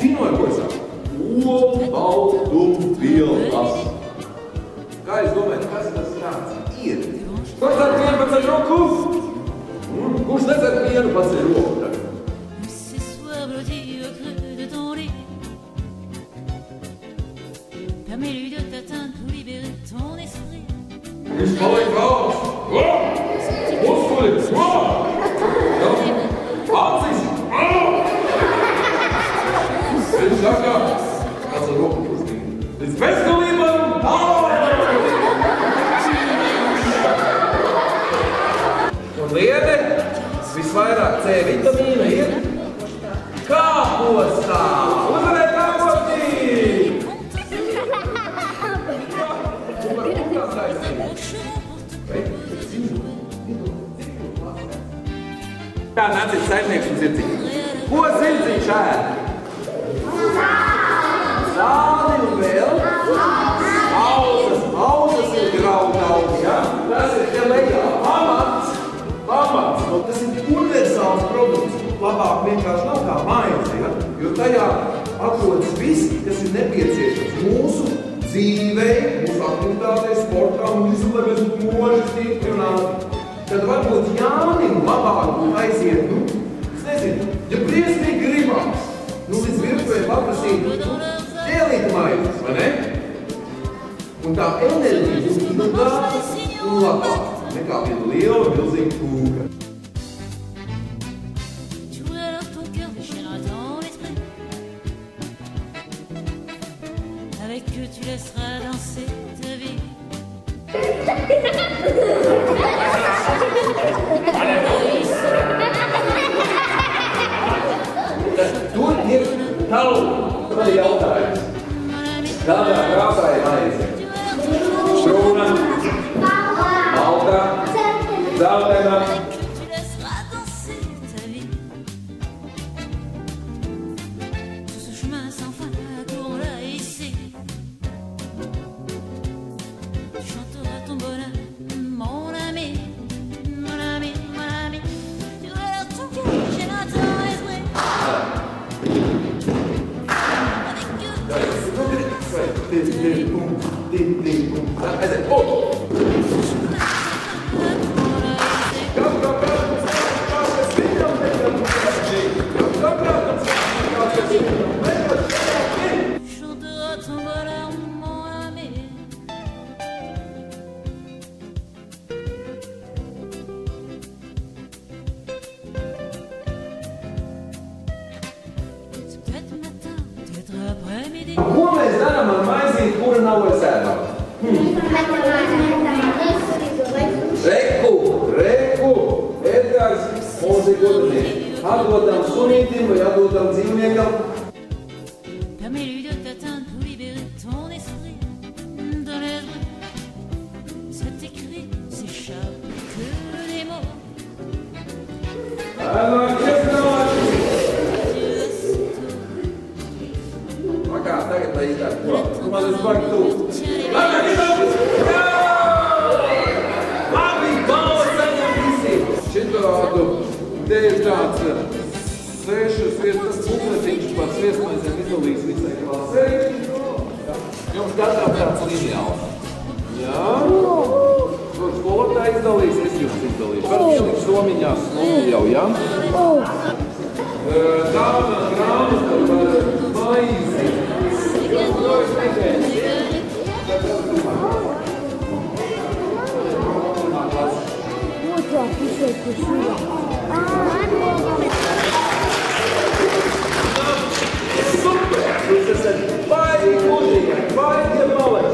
zinu, ar ko es saku? Olbaltumvielas. Kā jūs domājat, kas tas tāds ir? Kurš ar vienu paceļ roku? Kurš nedzer vienu paceļ roku? Viņš paliek valsts. Muskuļi. Acis. Viņš saka, kāds ar roku kustību. Līdz bezgalībām. Un liede, visvairāk C vitamīna ir kāpostā. Uzvarēt kāpostī! Kā nāciet saimnieks un zirdziņš? Ko zirdziņš ēd? Zāli un vēl? Auzas ir graudaugi, ja? Tas ir te lejā. Pamats. Tas ir universāls produkts. Labāk vienkārši nav kā maize, ja? Jo tajā atrodas viss, kas ir nepieciešams mūsu dzīvei, mūsu aktivitātei, sportā un visu, lai mēs būtu moži, stipri un ātri. Tad varbūt Jānim labāk aiziet, es nezinu, ja briesmīgi gribās, līdz virtuvē paprasīt, ķēlīt maizes, vai ne? Un tā enerģija būs ilgāka un labāk, nekā viena liela, milzīga kūka. Avec que tu laisseras danser ta vie. Tur ir talu. Man ir jautājums. Kādā krāsā ir maize? Brūna, balta, zeltaina. Aiziet, Ko mēs darām ar maizīti, kura nav vairs ēdama? Reku! Edgars, mums ir godinieki. Atdodam sunītim vai atdodam dzīvniekam? Permets-lui de t'atteindre pour libérer ton esprit dans les rues. Cet écrit s'échappe que des mots. Tagad lai izdara. Tu man esi baigi tuvu. Labi, balvas saņem visiem. Šitādu te ir tāds 6 sviestas bukletiņš par sviestmaizēm izdalīts visai klasei. Jums katram tāds lineāls. Jā. Kur skolotāji izdalīs, es jums izdalīšu. Var ielikt somiņās jau, jā? Dāvana grāmata par maizi. Super! Jūs esat baigi gudrīgi, baigi malaki.